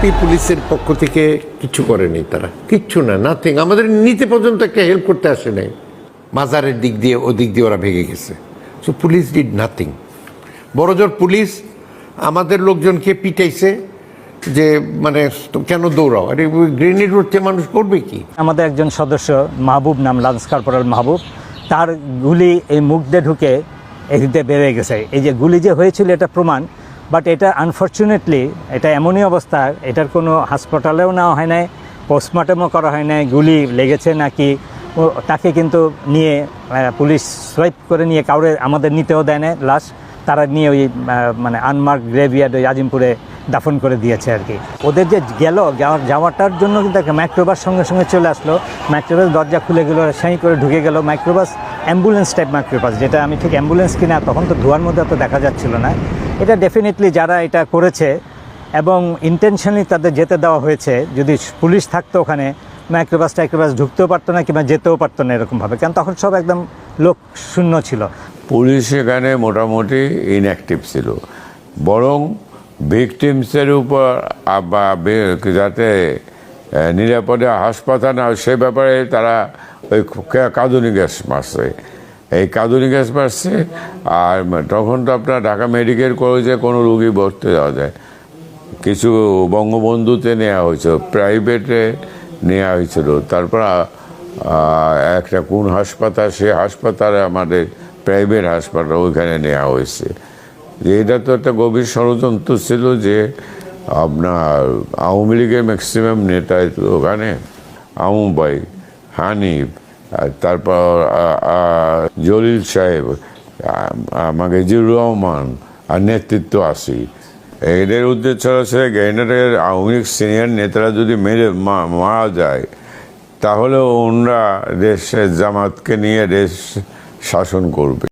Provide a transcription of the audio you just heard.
BNP পুলিশের পক্ষ থেকে কিছু করেনি, তারা কিচ্ছু না, নাথিং। আমাদের নিতে পর্যন্ত একটা হেল্প করতে আসে নাই। মাজারের দিক দিয়ে ওদিক দিয়ে ওরা ভেঙে গেছে। So police did nothing. বড়জোর পুলিশ আমাদের লোকজনকে পিটাইছে যে মানে কেন দৌড়াও, আরে গ্রেনেড উঠতে মানুষ করবে কি। আমাদের একজন সদস্য মাহবুব, নাম লান্স কর্পোরাল মাহবুব, তার গুলি এই মুখ দিয়ে ঢুকে এদিকে বেড়ে গেছে। এই যে গুলি যে হয়েছিল এটা প্রমাণ, বাট এটা আনফর্চুনেটলি এটা এমনই অবস্থা, এটার কোনো হাসপাতালেও নেওয়া হয় নাই, পোস্টমর্টমও করা হয় নাই। গুলি লেগেছে নাকি তাকে কিন্তু নিয়ে পুলিশ সোয়াইপ করে নিয়ে কাউরে আমাদের নিতেও দেয় না লাশ, তারা নিয়ে ওই মানে আনমার্ক গ্রেভিয়ার্ড ওই আজিমপুরে দাফন করে দিয়েছে আর কি। ওদের যে যাওয়াটার জন্য কিন্তু একটা মাইক্রোবাস সঙ্গে সঙ্গে চলে আসলো, মাইক্রোবাস দরজা খুলে গেলো, সেই করে ঢুকে গেল মাইক্রোবাস, অ্যাম্বুলেন্স টাইপ মাইক্রোবাস, যেটা আমি ঠিক অ্যাম্বুলেন্স কিনা তখন তো ধোয়ার মধ্যে তো দেখা যাচ্ছিল না। এটা ডেফিনেটলি যারা এটা করেছে এবং ইন্টেনশনালি তাদের যেতে দেওয়া হয়েছে, যদি পুলিশ থাকতো ওখানে মাইক্রোবাস ঢুকতেও পারতো না কিংবা যেতেও পারতো না এরকমভাবে, কারণ তখন সব একদম লোক শূন্য ছিল। পুলিশ এখানে মোটামুটি ইনঅ্যাক্টিভ ছিল, বরং ভিকটিমসের উপর যাতে নিরাপদে হাসপাতাল না সে ব্যাপারে তারা ওই কাঁদুনি গ্যাস মারছে, এই কাঁদুনি গ্যাস মারছে। আর তখন তো আপনার ঢাকা মেডিকেল কলেজে কোনো রুগী ভর্তি দেওয়া যায়, কিছু বঙ্গবন্ধুতে নেওয়া হয়েছিল, প্রাইভেটে নেওয়া হয়েছিল, তারপর একটা কোন হাসপাতাল, সে হাসপাতালে আমাদের প্রাইভেট হাসপাতাল, ওইখানে নেওয়া হয়েছে। এটা তো একটা গভীর ষড়যন্ত্র ছিল যে আপনার আওয়ামী লীগের ম্যাক্সিমাম নেতাই তো ওখানে, আমু ভাই, হানিফ, তারপর জলিল সাহেব, আমাকে জিউর রহমান আর নেতৃত্ব আসি। এদের উদ্দেশ্য হচ্ছে গ্যান্ডারের আওয়ামী লীগ সিনিয়র নেতারা যদি মারা যায় তাহলে ওনারা দেশের জামাতকে নিয়ে দেশ শাসন করবে।